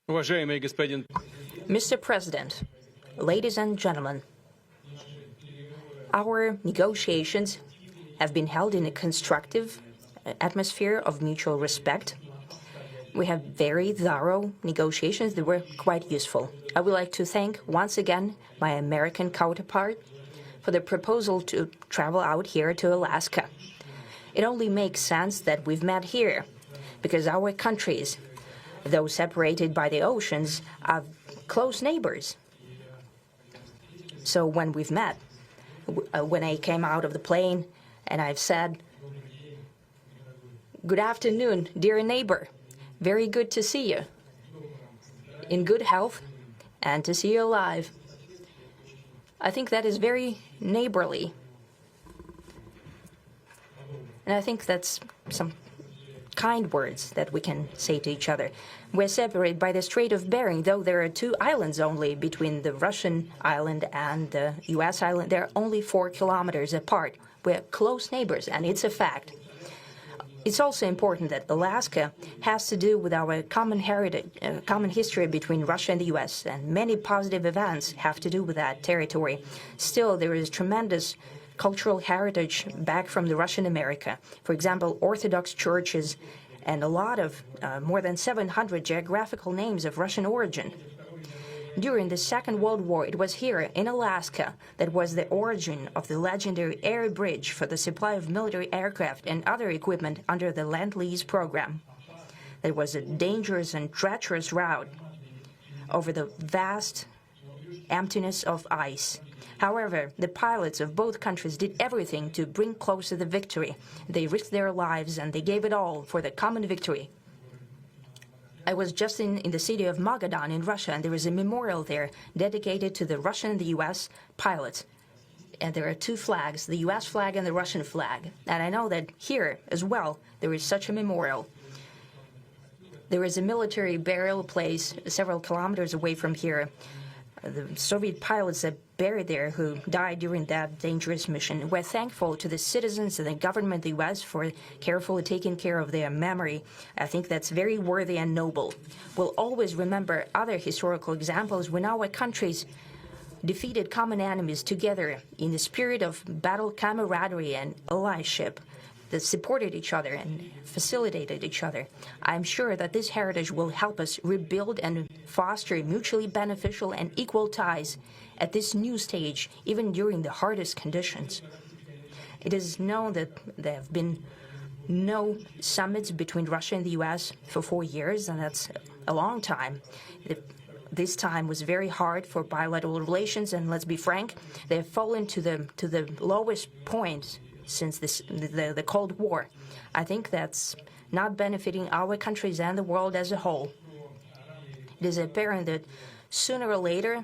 Mr. President, ladies and gentlemen, our negotiations have been held in a constructive atmosphere of mutual respect. We have very thorough negotiations that were quite useful. I would like to thank once again my American counterpart for the proposal to travel out here to Alaska. It only makes sense that we've met here, because our countries, though separated by the oceans, are close neighbors. So when we've met, when I came out of the plane and I've said, "Good afternoon, dear neighbor. Very good to see you. In good health and to see you alive." I think that is very neighborly. And I think that's some kind words that we can say to each other. We're separated by the Strait of Bering, though there are 2 islands only between the Russian island and the U.S. island. They're only 4 kilometers apart. We're close neighbors, and it's a fact. It's also important that Alaska has to do with our common heritage, common history between Russia and the U.S., and many positive events have to do with that territory. Still, there is tremendous cultural heritage back from the Russian America. For example, Orthodox churches and a lot of, more than 700 geographical names of Russian origin. During the Second World War, it was here in Alaska that was the origin of the legendary air bridge for the supply of military aircraft and other equipment under the Lend-Lease program. It was a dangerous and treacherous route over the vast emptiness of ice. However, the pilots of both countries did everything to bring closer the victory. They risked their lives and they gave it all for the common victory. I was just in the city of Magadan in Russia, and there is a memorial there dedicated to the Russian and the U.S. pilots. And there are 2 flags, the U.S. flag and the Russian flag. And I know that here as well there is such a memorial. There is a military burial place several kilometers away from here. The Soviet pilots are buried there who died during that dangerous mission. We're thankful to the citizens and the government of the U.S. for carefully taking care of their memory. I think that's very worthy and noble. We'll always remember other historical examples when our countries defeated common enemies together in the spirit of battle camaraderie and allyship that supported each other and facilitated each other. I'm sure that this heritage will help us rebuild and foster mutually beneficial and equal ties at this new stage, even during the hardest conditions. It is known that there have been no summits between Russia and the U.S. for 4 years, and that's a long time. This time was very hard for bilateral relations, and let's be frank, they have fallen to the lowest point since the Cold War. I think that's not benefiting our countries and the world as a whole. It is apparent that sooner or later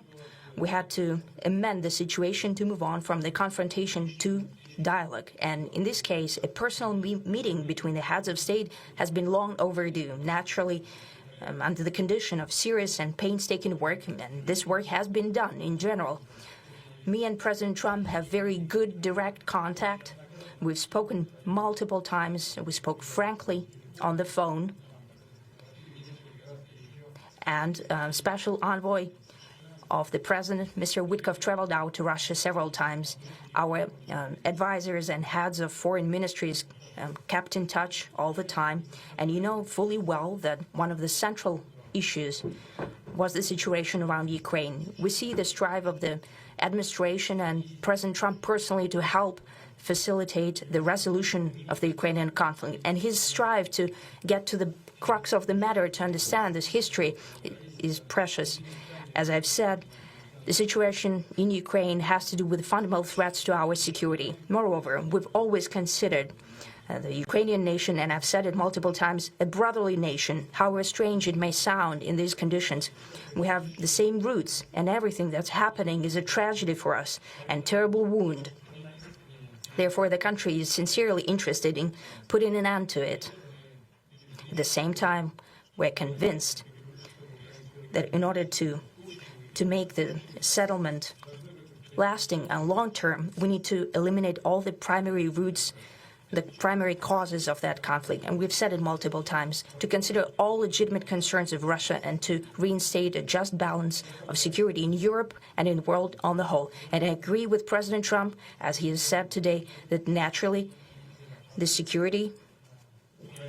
we had to amend the situation to move on from the confrontation to dialogue. And in this case, a personal meeting between the heads of state has been long overdue, naturally under the condition of serious and painstaking work, and this work has been done in general. Me and President Trump have very good direct contact. We've spoken multiple times. We spoke frankly on the phone. And Special Envoy of the President, Mr. Witkoff, traveled out to Russia several times. Our advisors and heads of foreign ministries kept in touch all the time. And you know fully well that one of the central issues was the situation around Ukraine. We see the strive of the administration and President Trump personally to help facilitate the resolution of the Ukrainian conflict. And his strive to get to the crux of the matter, to understand this history, is precious. As I've said, the situation in Ukraine has to do with fundamental threats to our security. Moreover, we've always considered the Ukrainian nation, and I've said it multiple times, a brotherly nation, however strange it may sound in these conditions. We have the same roots, and everything that's happening is a tragedy for us and terrible wound. Therefore, the country is sincerely interested in putting an end to it. At the same time, we're convinced that in order to make the settlement lasting and long-term, we need to eliminate all the primary roots the primary causes of that conflict, and we've said it multiple times, to consider all legitimate concerns of Russia and to reinstate a just balance of security in Europe and in the world on the whole. And I agree with President Trump, as he has said today, that naturally the security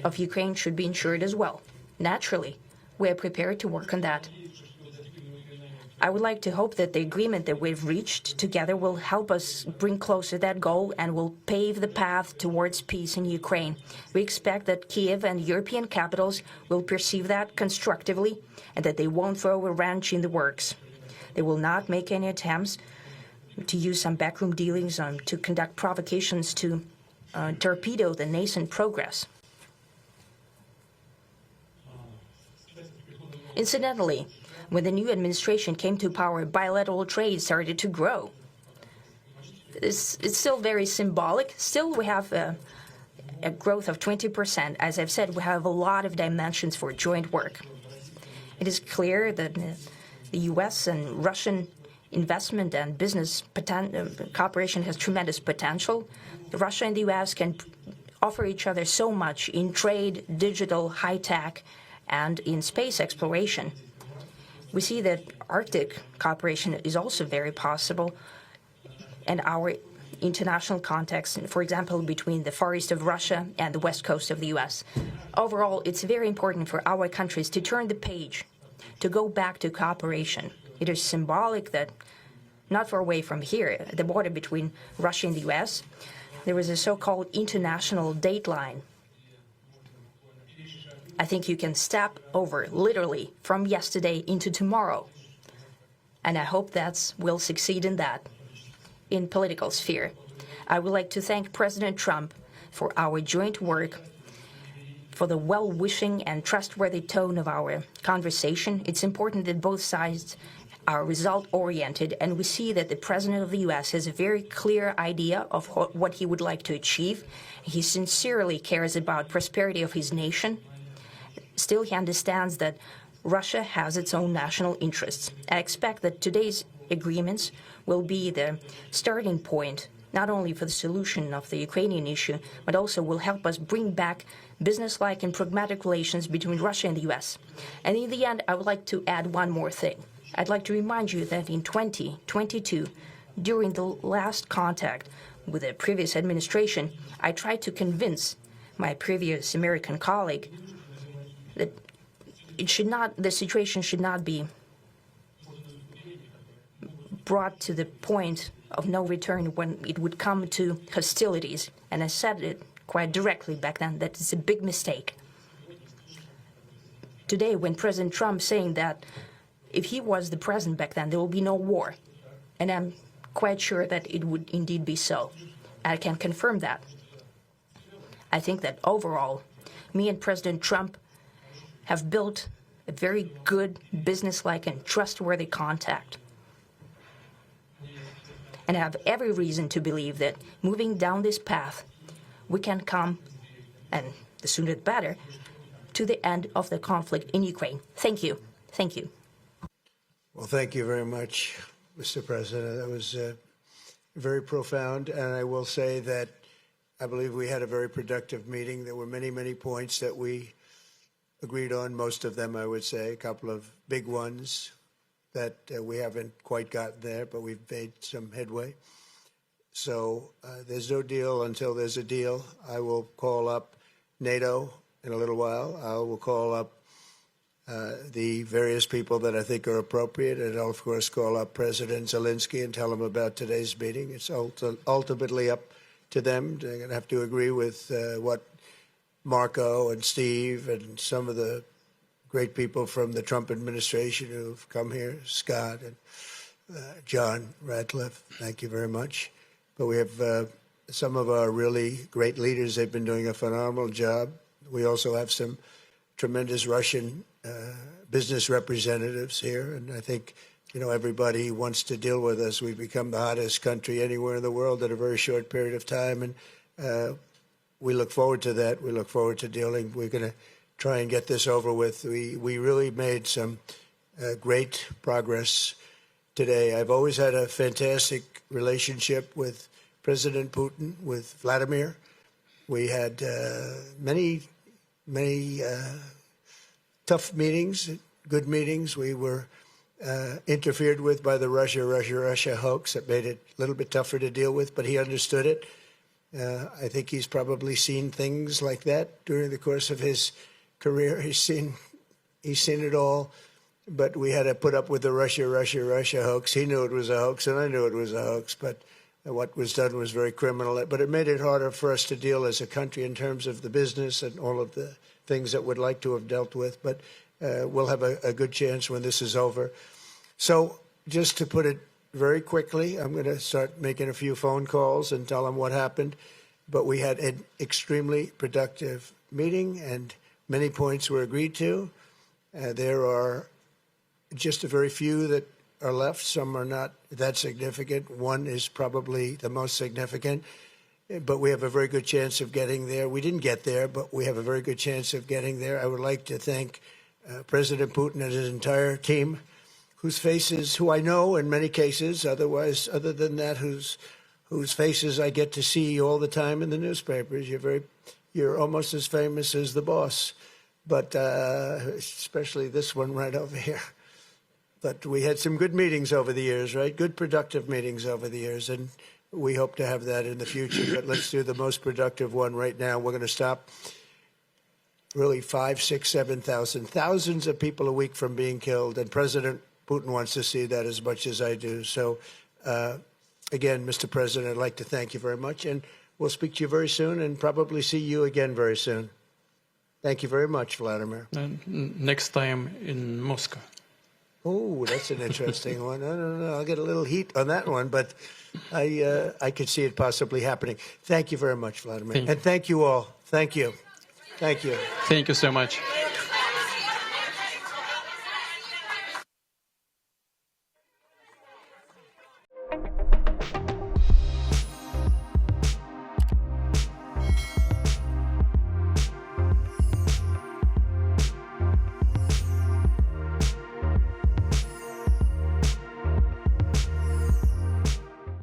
of Ukraine should be ensured as well. Naturally, we are prepared to work on that. I would like to hope that the agreement that we've reached together will help us bring closer that goal and will pave the path towards peace in Ukraine. We expect that Kiev and European capitals will perceive that constructively and that they won't throw a wrench in the works. They will not make any attempts to use some backroom dealings to conduct provocations to torpedo the nascent progress. Incidentally, when the new administration came to power, bilateral trade started to grow. It's still very symbolic. Still, we have a growth of 20%. As I've said, we have a lot of dimensions for joint work. It is clear that the U.S. and Russian investment and business cooperation has tremendous potential. Russia and the U.S. can offer each other so much in trade, digital, high-tech, and in space exploration. We see that Arctic cooperation is also very possible, and our international context, for example, between the Far East of Russia and the West Coast of the U.S. Overall, it's very important for our countries to turn the page, to go back to cooperation. It is symbolic that not far away from here, at the border between Russia and the U.S., there was a so-called international date line. I think you can step over, literally, from yesterday into tomorrow. And I hope we'll succeed in that, in political sphere. I would like to thank President Trump for our joint work, for the well-wishing and trustworthy tone of our conversation. It's important that both sides are result-oriented, and we see that the President of the U.S. has a very clear idea of what he would like to achieve. He sincerely cares about prosperity of his nation. Still, he understands that Russia has its own national interests. I expect that today's agreements will be the starting point, not only for the solution of the Ukrainian issue, but also will help us bring back business-like and pragmatic relations between Russia and the U.S. And in the end, I would like to add one more thing. I'd like to remind you that in 2022, during the last contact with the previous administration, I tried to convince my previous American colleague that the situation should not be brought to the point of no return when it would come to hostilities. And I said it quite directly back then, that it's a big mistake. Today, when President Trump saying that if he was the president back then, there will be no war. And I'm quite sure that it would indeed be so. I can confirm that. I think that overall, me and President Trump have built a very good, business-like and trustworthy contact. And I have every reason to believe that moving down this path, we can come, and the sooner the better, to the end of the conflict in Ukraine. Thank you. Thank you. Well, thank you very much, Mr. President. That was very profound. And I will say that I believe we had a very productive meeting. There were many, many points that we agreed on, most of them, I would say, a couple of big ones that we haven't quite gotten there, but we've made some headway. So there's no deal until there's a deal. I will call up NATO in a little while. I will call up the various people that I think are appropriate, and I'll, of course, call up President Zelensky and tell him about today's meeting. It's ultimately up to them. They're going to have to agree with what Marco and Steve and some of the great people from the Trump administration who've come here, Scott and John Ratcliffe, thank you very much. But we have some of our really great leaders. They've been doing a phenomenal job. We also have some tremendous Russian business representatives here. And I think, everybody wants to deal with us. We've become the hottest country anywhere in the world in a very short period of time. And we look forward to that. We look forward to dealing. We're going to try and get this over with. We really made some great progress today. I've always had a fantastic relationship with President Putin, with Vladimir. We had many tough meetings, good meetings. We were interfered with by the Russia hoax. That made it a little bit tougher to deal with, but he understood it. I think he's probably seen things like that during the course of his career. He's seen it all, but we had to put up with the Russia hoax. He knew it was a hoax, and I knew it was a hoax, but what was done was very criminal. But it made it harder for us to deal as a country in terms of the business and all of the things that we'd like to have dealt with. But we'll have a good chance when this is over. So just to put it very quickly, I'm going to start making a few phone calls and tell them what happened. But we had an extremely productive meeting, and many points were agreed to. There are just a very few that are left. Some are not that significant. One is probably the most significant, but we have a very good chance of getting there. We didn't get there, but we have a very good chance of getting there. I would like to thank President Putin and his entire team, who I know in many cases, other than that, whose faces I get to see all the time in the newspapers. You're almost as famous as the boss, but especially this one right over here. But we had some good meetings over the years, right? Good, productive meetings over the years, and we hope to have that in the future. But let's do the most productive one right now. We're going to stop really 5, 6, 7,000, thousands of people a week from being killed, and President Putin wants to see that as much as I do. So, again, Mr. President, I'd like to thank you very much, and we'll speak to you very soon and probably see you again very soon. Thank you very much, Vladimir. Next time in Moscow. Oh, that's an interesting one. I don't know. I'll get a little heat on that one, but I could see it possibly happening. Thank you very much, Vladimir. And thank you all. Thank you. Thank you. Thank you so much.